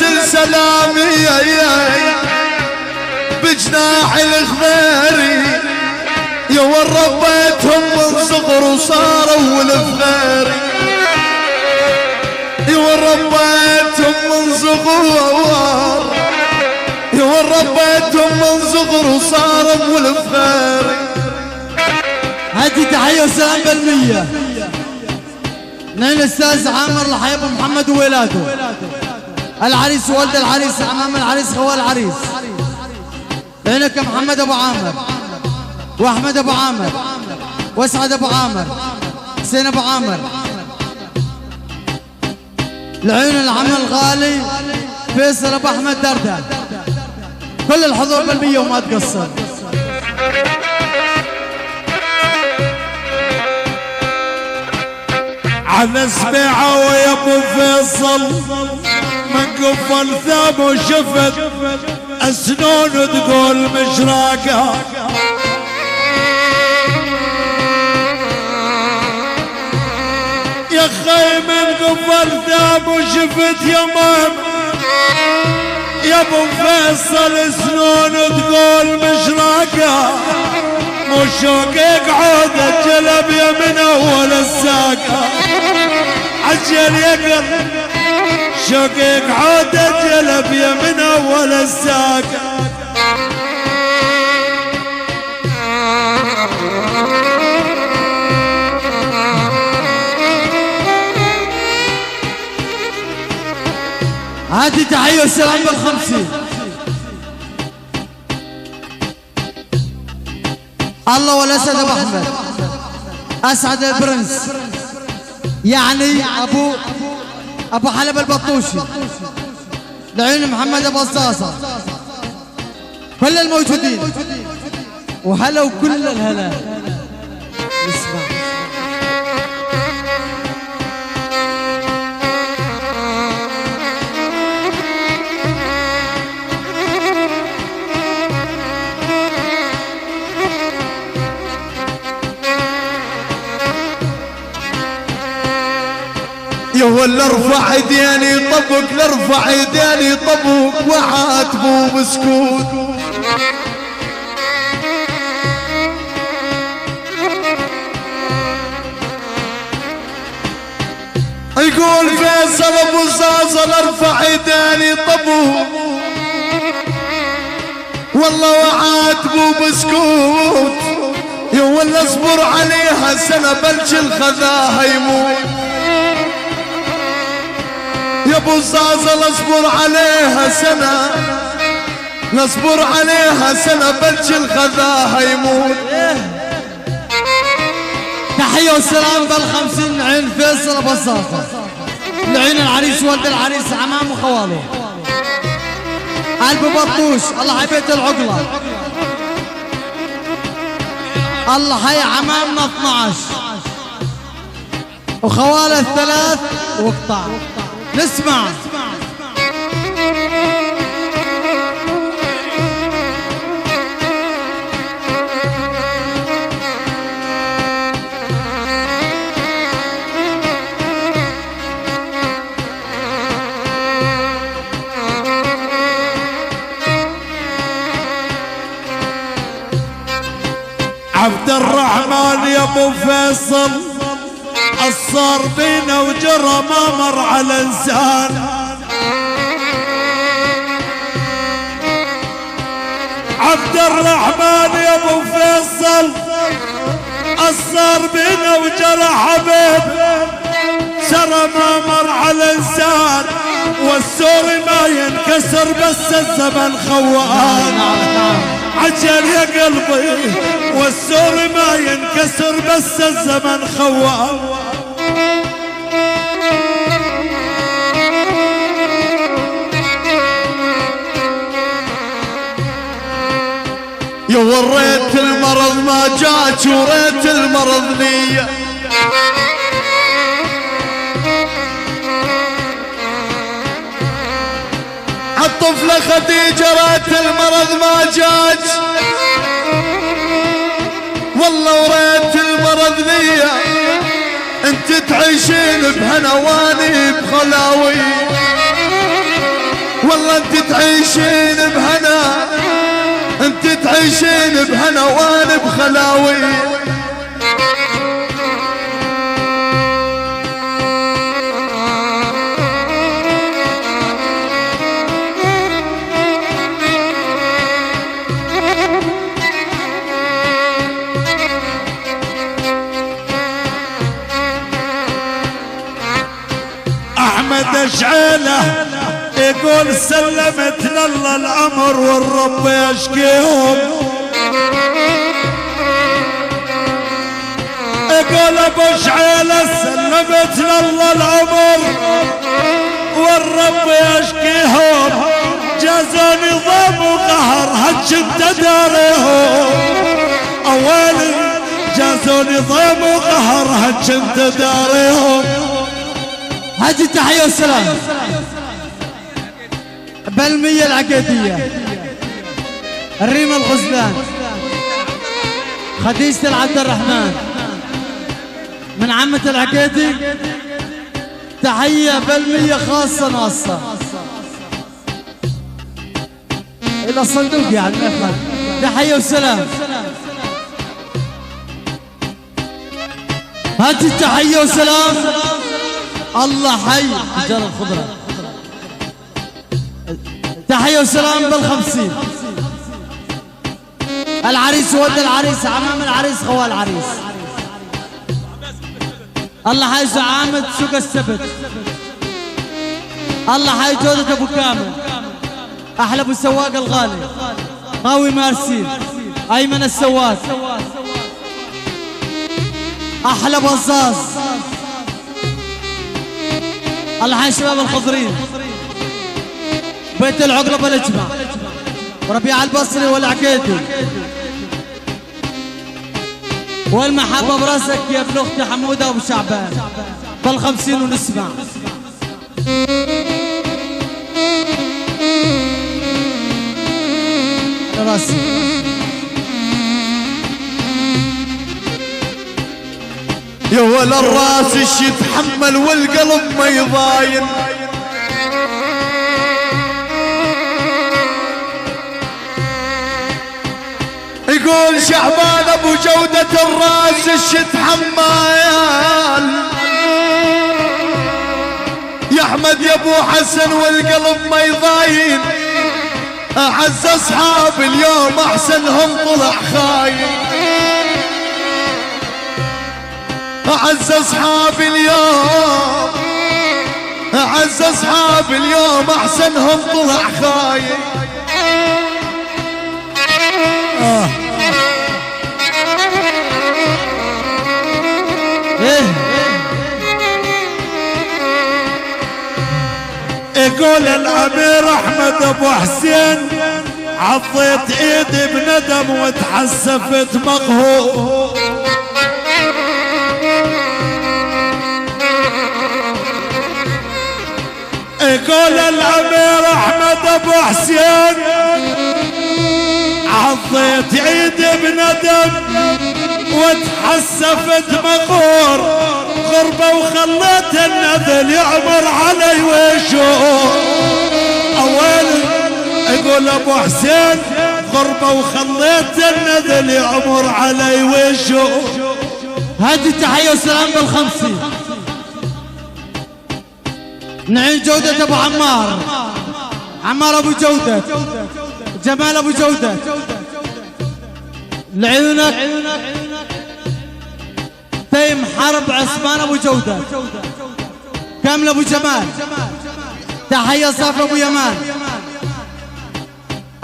ارسل سلامي بجناح الخضيري يا وربيتهم من صغر وصاروا والفغيري يا وربيتهم من صغر يا وربيتهم من صغر وصاروا والفغيري. هذه تحية وسلام بالمية من الأستاذ عامر لحي أبو محمد وولاده، العريس وولد العريس، أمام العريس خوال العريس، لعينك محمد أبو عامر وأحمد أبو عامر وأسعد أبو عامر حسين أبو عامر، لعيون العم الغالي فيصل أبو أحمد دردة، كل الحضور بالمية وما تقصر. على سبيعة ويا ابو فيصل من قفل ثاب وشفت اسنون تقول مشراقة يا خي من قفل ثاب وشفت يا مام يا ابو فيصل سنون تقول مشراقة مو شوقك عودة جلب يا من اول الساقة عجل يقر شوقك عودة جلب يا من اول الساقة. هذه تحية والسلام بالخمسين. الله والاسد ابو احمد اسعد البرنس يعني ابو حلب البطوشي، لعيون محمد ابو الصاصه، كل الموجودين وهلا وكل الهلا. اسمع يا ولا ارفع ايديني طبق لارفع ايديني طبق وعاتبه بسكوت يقول فيصل ابو صاصل ارفع ايديني طبق والله وعاتبه بسكوت يا ولا اصبر عليها سنه بلش الخذاها يموت يا ابو صاصل اصبر عليها سنة نصبر عليها سنة بلش الخذاها يموت. تحية والسلام بالخمسين عين فيصل ابو الصاصة، لعين العريس ولد العريس عمام وخواله، قلب بطوش الله حي بيت العقلة، الله حي عمامنا 12 وخواله الثلاث وقطع. نسمع عبد الرحمن يا ابو فيصل الصار بينا وجرى ما مر على انسان عبد الرحمن يا ابو فيصل الصار بينا وجرى حبيب سرى ما مر على انسان والسور ما ينكسر بس الزمن خوان عجل يا قلبي والسور ما ينكسر بس الزمن خوان. يا وريت المرض ما جاك وريت المرض لي الطفلة خديجة ريت المرض ما جاك والله وريت المرض لي انت تعيشين بهنا واني بخلاوي خلاوي. احمد شعيله يقول سلمت لله الامر والرب يشكيهم. يقول ابو شعيله سلمت لله الامر والرب يشكيهم. جازوني ضم وقهر هج انت داريهم. اولي جازوني ضم وقهر هج انت داريهم. هاجي التحية والسلام بالمية العقيدية الريم الغزلان خديجة العبد الرحمن من عمة العقيدي. تحية بالمية خاصة ناصة إلى الصندوق يعني ما يفهم. تحية والسلام. هاتي التحية والسلام. الله حي رجال الخضرة. تحية وسلام بالخمسين. العريس ولد العريس عمام العريس خوال العريس. الله حي زعامة سوق السبت. الله حي جودة ابو كامل. احلى ابو السواق الغالي قوي مارسين ايمن السواق. احلى بزاز. الله حي شباب الخضرين بيت العقلة بالاجمع وربيع البصري والعكيدي والمحبة براسك يا ابن اختي حمودة وابو شعبان بالخمسين ونسمع. راسي يا ولا الراس ايش يتحمل والقلب ما يضاين. يقول شعبان ابو جودة الراس ايش يتحمل. يا احمد يا ابو حسن والقلب ما يضاين. اعز اصحاب اليوم احسنهم طلع خاين. أعز أصحاب اليوم أعز أصحاب اليوم أحسنهم طلع خاين. يقول الأمير أحمد أبو حسين عضيت إيدي بندم وتحسفت مقهور. يقول الأمير أحمد أبو حسين عضيت عيدي بندم وتحسفت مقهور. غربة وخليت النذل يعمر علي ويشور. أولي يقول أبو حسين غربة وخليت النذل يعمر علي ويشور. هذه التحية والسلام بالخمسين. نعيم جودة ابو عمار عمار ابو جودة جمال ابو جودة لعيونك تيم حرب عثمان ابو جودة كامل ابو جمال. تحية صاف ابو يمان.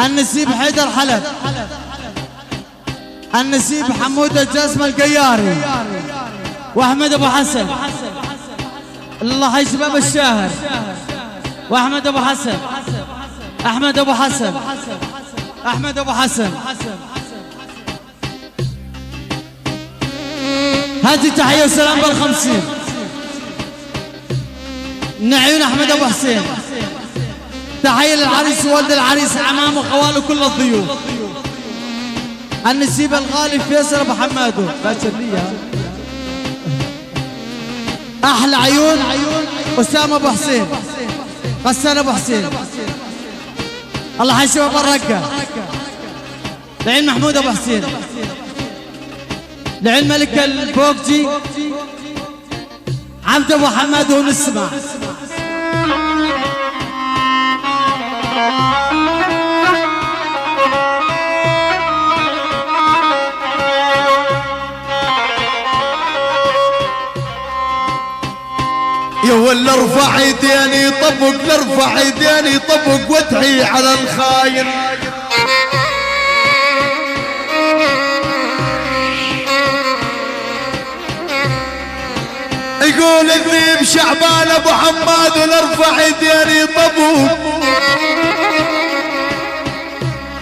النسيب حيدر حلب. النسيب حمود الجاسم القياري واحمد ابو حسن. الله حي شباب الشاهر واحمد ابو حسن. احمد ابو حسن. احمد ابو حسن. هذه تحية وسلام بالخمسين. نعيون احمد ابو حسين. تحية للعريس وولد العريس عمام وخواله كل الضيوف. النسيب الغالي فيصل ابو حمادو باكر لي. احلى عيون اسامه ابو حسين غسان ابو حسين. الله حي شباب الرقه. العين محمود ابو حسين. لعلم ملك البوكجي عبد ابو حماد ونسمع. يا ولا ارفع ايديني طبق، لارفع ايديني طبق وادعي على الخاين. يقول الذيب شعبان ابو حماد ولارفع ايديني طبق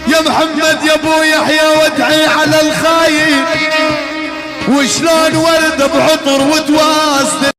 يا محمد يا ابو يحيى وادعي على الخاين. وشلون ورد بعطر وتواصل